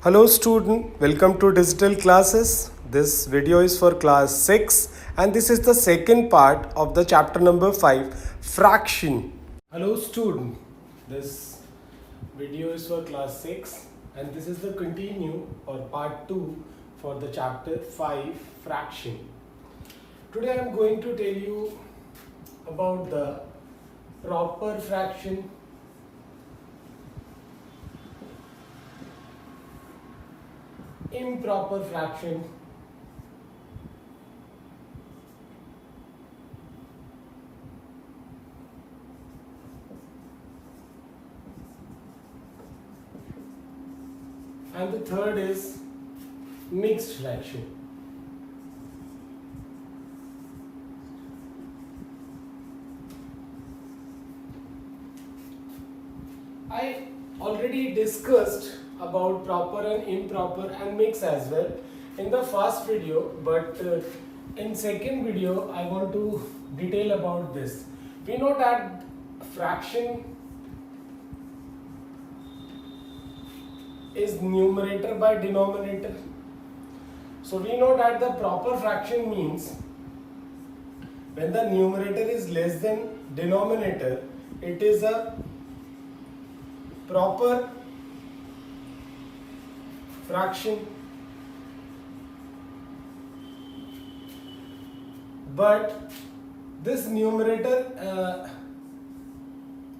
Hello student, welcome to digital classes. This video is for class 6 and this is the second part of the chapter number 5, fraction. Hello student, this video is for class 6 and this is the continue or part 2 for the chapter 5, fraction. Today I am going to tell you about the proper fraction, improper fraction, and the third is mixed fraction. I already discussed about proper and improper and mix as well in the first video, but in second video I want to detail about this. We know that fraction is numerator by denominator. So we know that the proper fraction means when the numerator is less than denominator, it is a proper fraction, but this numerator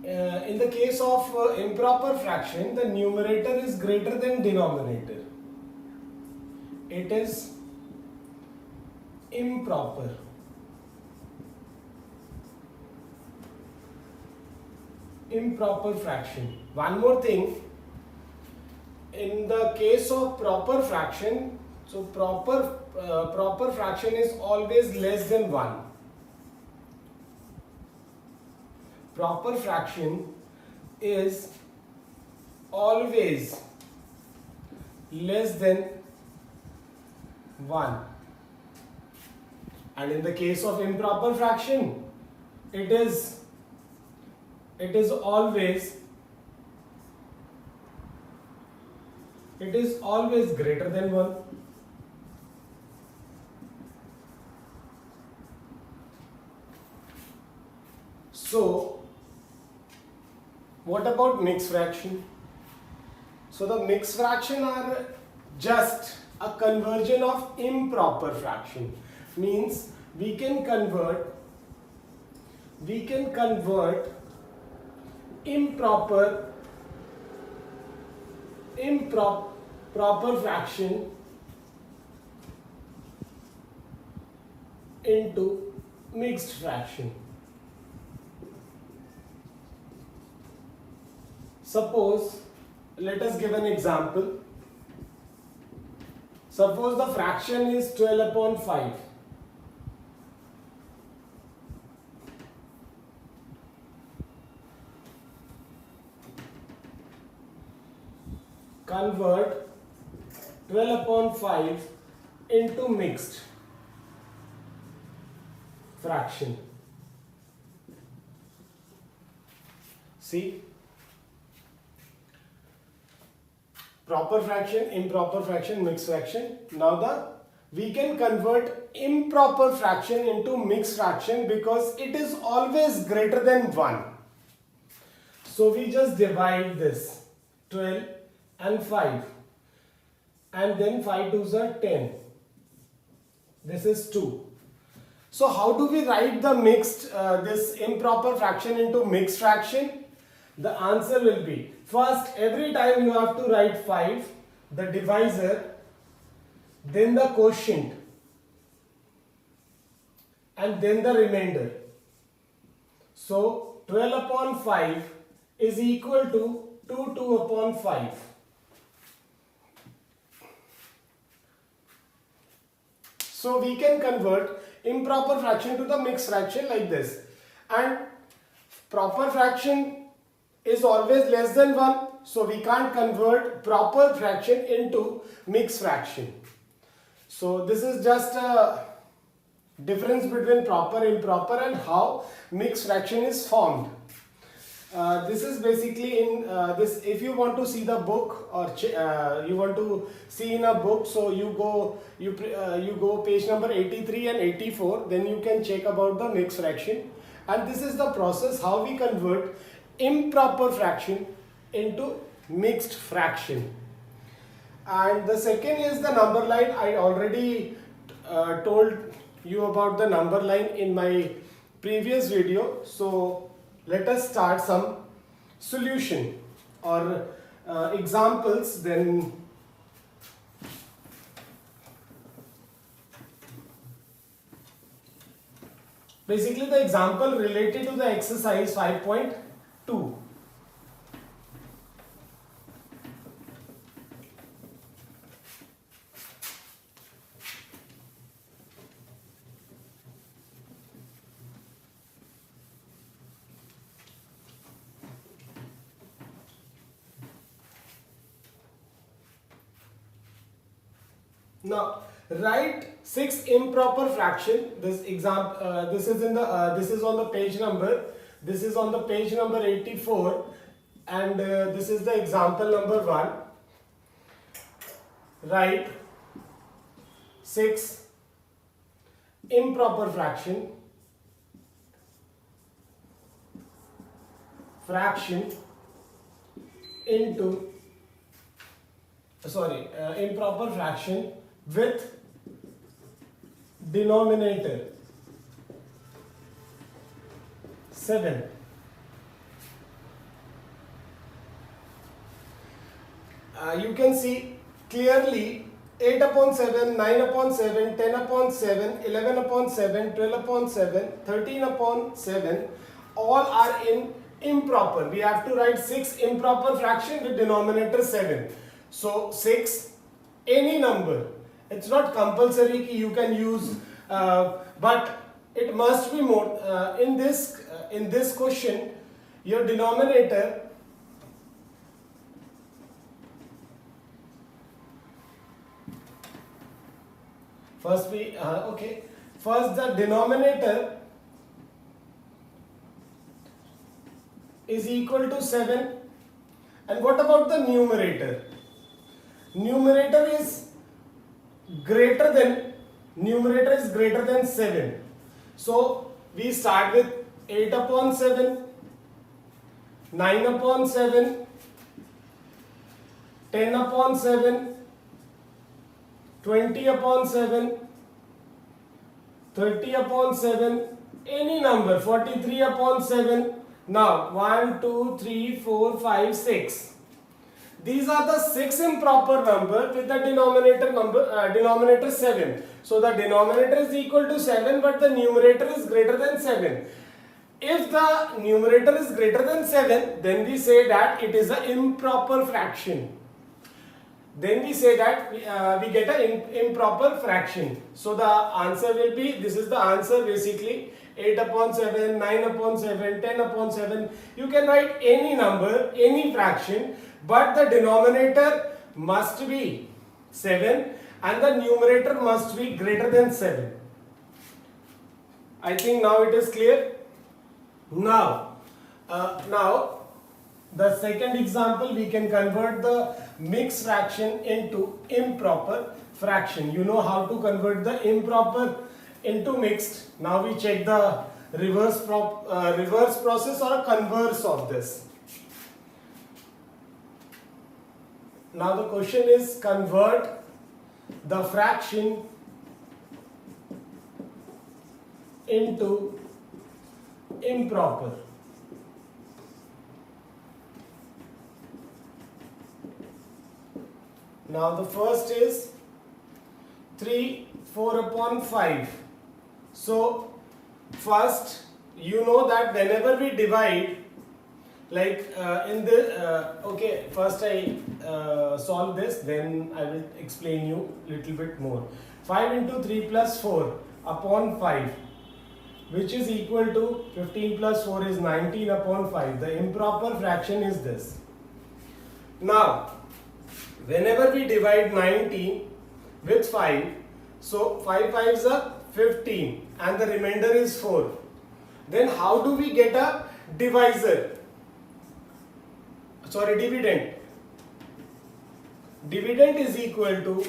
in the case of improper fraction, the numerator is greater than denominator. It is improper. Improper fraction. One more thing, in the case of proper fraction, so proper fraction is always less than 1. Proper fraction is always less than 1. And in the case of improper fraction, it is always greater than 1. So what about mixed fraction? So the mixed fraction are just a conversion of improper fraction. Means we can convert improper fraction into mixed fraction. Suppose, let us give an example. Suppose the fraction is 12 upon 5. Convert 12 upon 5 into mixed fraction. See, proper fraction, improper fraction, mixed fraction. Now we can convert improper fraction into mixed fraction because it is always greater than 1. So we just divide this 12 and 5, and then 5 2s are 10. This is 2. So how do we write the mixed this improper fraction into mixed fraction? The answer will be, first every time you have to write 5, the divisor, then the quotient, and then the remainder. So 12 upon 5 is equal to 2 upon 5. So we can convert improper fraction to the mixed fraction like this. And proper fraction is always less than 1. So we can't convert proper fraction into mixed fraction. So this is just a difference between proper and improper and how mixed fraction is formed. This is basically in this. If you want to see the book or you want to see in a book, so you go page number 83 and 84. Then you can check about the mixed fraction, and this is the process how we convert improper fraction into mixed fraction. And the second is the number line. I already told you about the number line in my previous video. So let us start some solution or examples. Then basically the example related to the exercise 5.2. Now write 6 improper fraction. This example, this is in the this is on the page number. This is on the page number 84, and this is the example number 1. Write 6 improper fraction into improper fraction with denominator 7. You can see clearly 8 upon 7, 9 upon 7, 10 upon 7, 11 upon 7, 12 upon 7, 13 upon 7, all are in improper. We have to write 6 improper fraction with denominator 7. So 6, any number. It's not compulsory you can use, but it must be more. In this question, your denominator first the denominator is equal to 7, and what about the numerator? Numerator is greater than 7. So we start with 8 upon 7, 9 upon 7, 10 upon 7, 20 upon 7, 30 upon 7, any number, 43 upon 7. Now 1, 2, 3, 4, 5, 6. These are the 6 improper number with the denominator 7. So the denominator is equal to 7, but the numerator is greater than 7. If the numerator is greater than 7, then we say that it is an improper fraction. Then we say that we get an improper fraction. So the answer will be, this is the answer basically, 8 upon 7, 9 upon 7, 10 upon 7. You can write any number, any fraction, but the denominator must be 7 and the numerator must be greater than 7. I think now it is clear. Now the second example, we can convert the mixed fraction into improper fraction. You know how to convert the improper into mixed. Now we check the reverse process or a converse of this. Now the question is, convert the fraction into improper. Now the first is 3, 4 upon 5. So first, you know that whenever we divide, like first I solve this, then I will explain you little bit more. 5 into 3 plus 4 upon 5, which is equal to 15 plus 4 is 19 upon 5. The improper fraction is this. Now whenever we divide 19 with 5, so 5 5s are 15 and the remainder is 4. Then how do we get a divisor? sorry, dividend. Dividend is equal to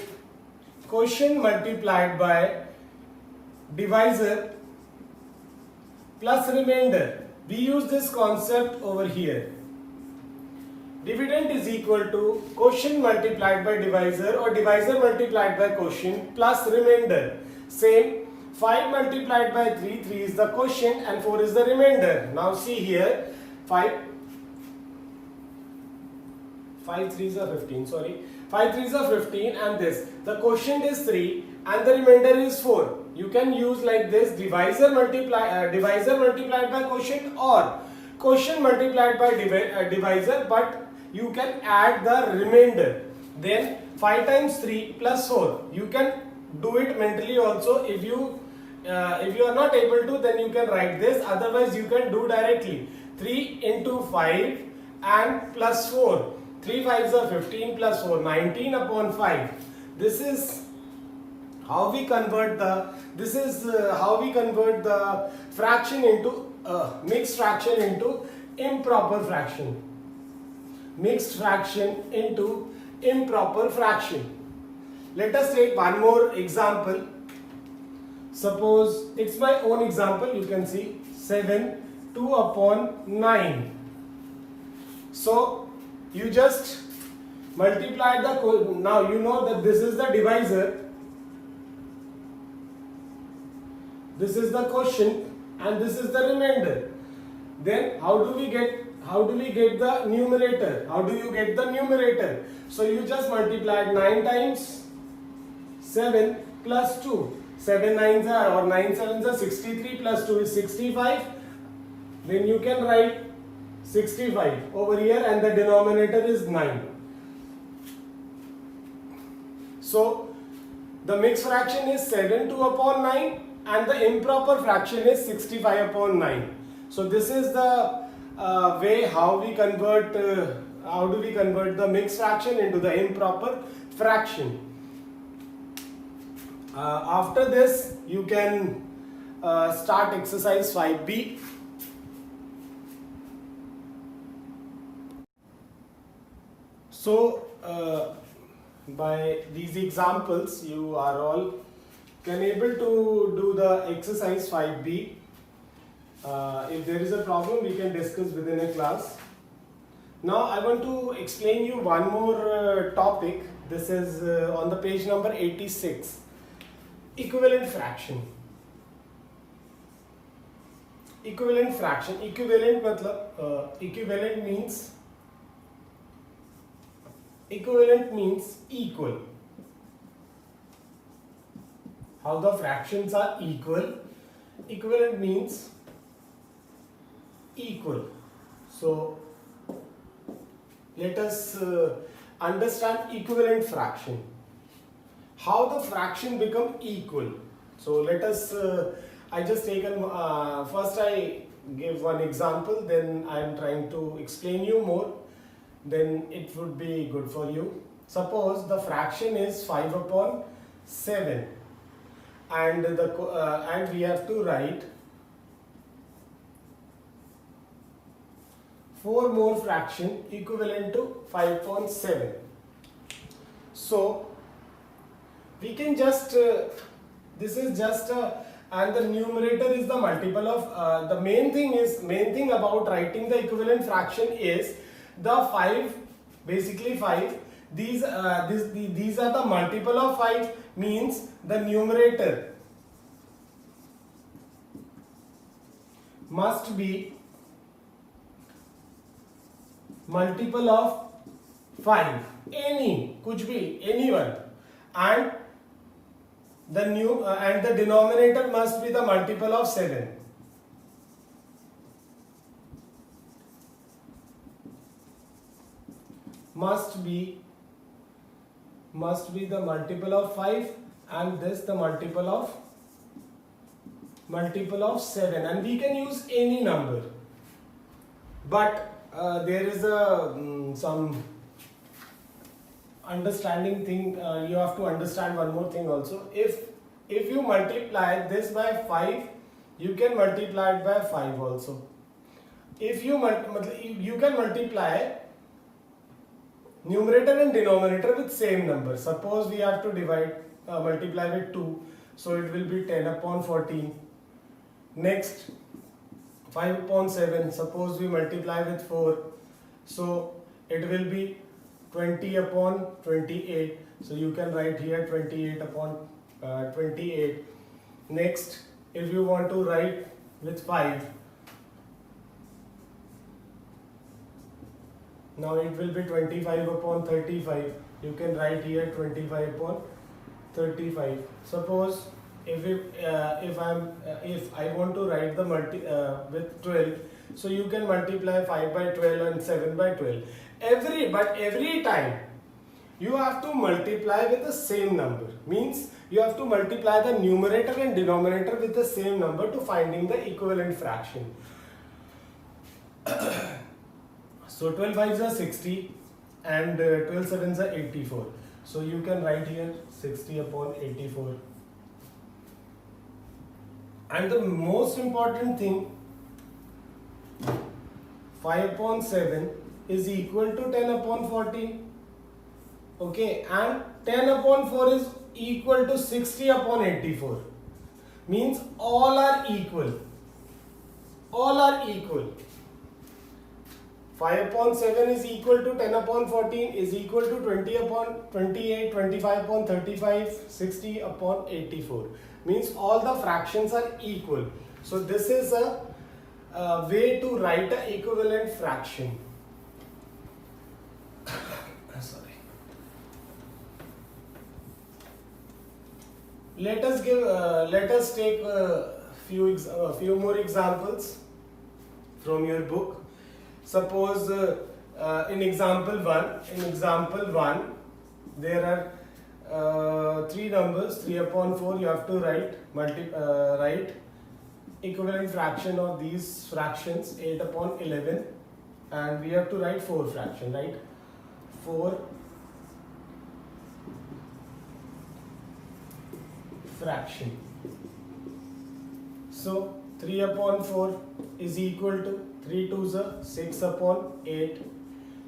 quotient multiplied by divisor plus remainder. We use this concept over here. Dividend is equal to quotient multiplied by divisor or divisor multiplied by quotient plus remainder. Same, 5 multiplied by 3, 3 is the quotient and 4 is the remainder. Now see here, 5 3s are 15, sorry. 5 3s are 15 and this. The quotient is 3 and the remainder is 4. You can use like this, divisor multiplied by quotient or quotient multiplied by divisor, but you can add the remainder. Then 5 times 3 plus 4. You can do it mentally also. If you are not able to, then you can write this. Otherwise, you can do directly. 3 into 5 and plus 4. 3 5s are 15 plus 4, 19 upon 5. This is how we convert the fraction into mixed fraction into improper fraction. Mixed fraction into improper fraction. Let us take one more example. Suppose it's my own example. You can see 7 2 upon 9. So you just multiply now you know that this is the divisor, this is the quotient and this is the remainder. Then how do we get the numerator? How do you get the numerator? So you just multiplied 9 times 7 plus 2. 7 9s are or 9 7s are 63 plus 2 is 65. Then you can write 65 over here and the denominator is 9. So the mixed fraction is 7 2 upon 9 and the improper fraction is 65 upon 9. So this is the way how we convert the mixed fraction into the improper fraction. After this you can start exercise 5b. So by these examples you are all can able to do the exercise 5b. If there is a problem we can discuss within a class. Now I want to explain you one more topic. This is on the page number 86. Equivalent fraction. Equivalent fraction. Equivalent means equal. How the fractions are equal. Equivalent means equal. So let us understand equivalent fraction. How the fraction become equal. So let us I just taken first I give one example, then I am trying to explain you more, then it would be good for you. Suppose the fraction is 5 upon 7 and and we have to write 4 more fraction equivalent to 5 upon 7. So we can just this is just and the numerator is the multiple of the main thing about writing the equivalent fraction is the 5, basically 5. These are the multiple of 5, means the numerator must be multiple of 5, कुछ भी, anyone, and the denominator must be the multiple of 7. Must be the multiple of 5 and this the multiple of 7, and we can use any number, but there is a some understanding thing. You have to understand one more thing also. If you multiply this by 5, you can multiply it by 5 also. If you can multiply numerator and denominator with same number. Suppose we have to multiply with 2, so it will be 10 upon 14. Next, 5 upon 7, suppose we multiply with 4, so it will be 20 upon 28. So you can write here 28 upon 28. Next, if you want to write with 5, now it will be 25 upon 35. You can write here 25 upon 35. Suppose if I want to write the with 12, so you can multiply 5 by 12 and 7 by 12. Every time you have to multiply with the same number. Means you have to multiply the numerator and denominator with the same number to finding the equivalent fraction. So 12 5s are 60 and 12 7s are 84. So you can write here 60 upon 84. And the most important thing, 5 upon 7 is equal to 10 upon 14. Okay, and 10 upon 4 is equal to 60 upon 84. Means all are equal. All are equal. 5 upon 7 is equal to 10 upon 14 is equal to 20 upon 28, 25 upon 35, 60 upon 84. Means all the fractions are equal. So this is a way to write an equivalent fraction. Sorry. Let us take a few more examples from your book. Suppose in example 1, there are 3 numbers, 3 upon 4. You have to write equivalent fraction of these fractions, 8 upon 11, and we have to write 4 fraction, right? 4 fraction. So 3 upon 4 is equal to 3 2s are 6 upon 8,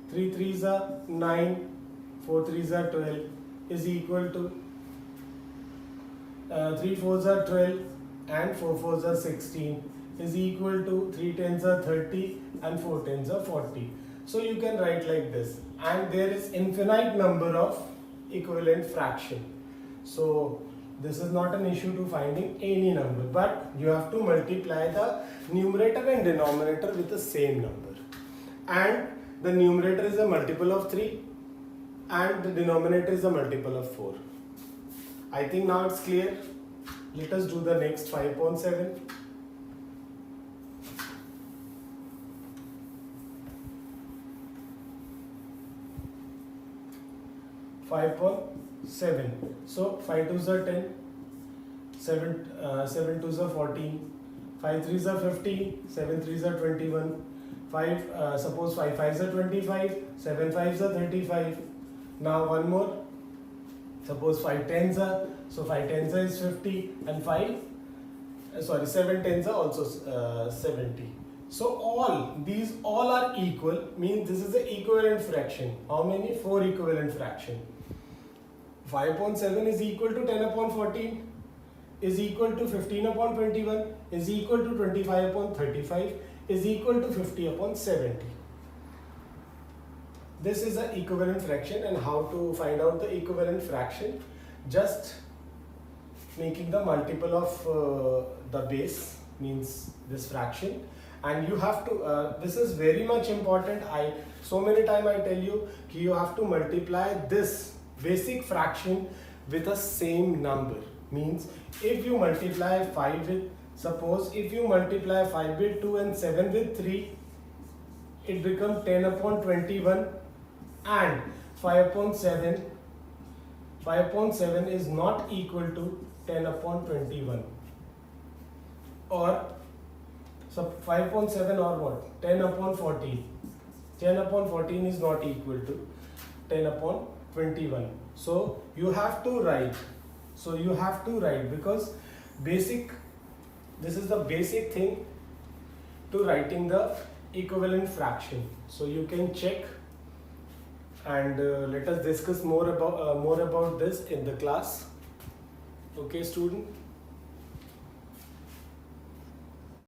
3 3s are 9, 4 3s are 12 is equal to 3 4s are 12 and 4 4s are 16 is equal to 3 10s are 30 and 4 10s are 40. So you can write like this, and there is infinite number of equivalent fraction. So this is not an issue to finding any number, but you have to multiply the numerator and denominator with the same number, and the numerator is a multiple of 3 and the denominator is a multiple of 4. I think now it's clear. Let us do the next 5 upon 7. So 5 2s are 10, 7 2s are 14, 5 3s are 15, 7 3s are 21, suppose 5 5s are 25, 7 5s are 35. Now one more, suppose 5 10s are, so 5 10s are is 50 and 7 10s are also 70. So these all are equal, means this is the equivalent fraction. How many? 4 equivalent fraction. 5 upon 7 is equal to 10 upon 14 is equal to 15 upon 21 is equal to 25 upon 35 is equal to 50 upon 70. This is an equivalent fraction, and how to find out the equivalent fraction? Just making the multiple of the base, means this fraction, and you have to this is very much important. So many times I tell you you have to multiply this basic fraction with the same number. Means if you multiply 5 with, suppose if you multiply 5 with 2 and 7 with 3, it becomes 10 upon 21, and 5 upon 7 is not equal to 10 upon 21, or so 5 upon 7 or what, 10 upon 14. 10 upon 14 is not equal to 10 upon 21. So you have to write. Because this is the basic thing to writing the equivalent fraction. So you can check and let us discuss more about this in the class. Okay, student.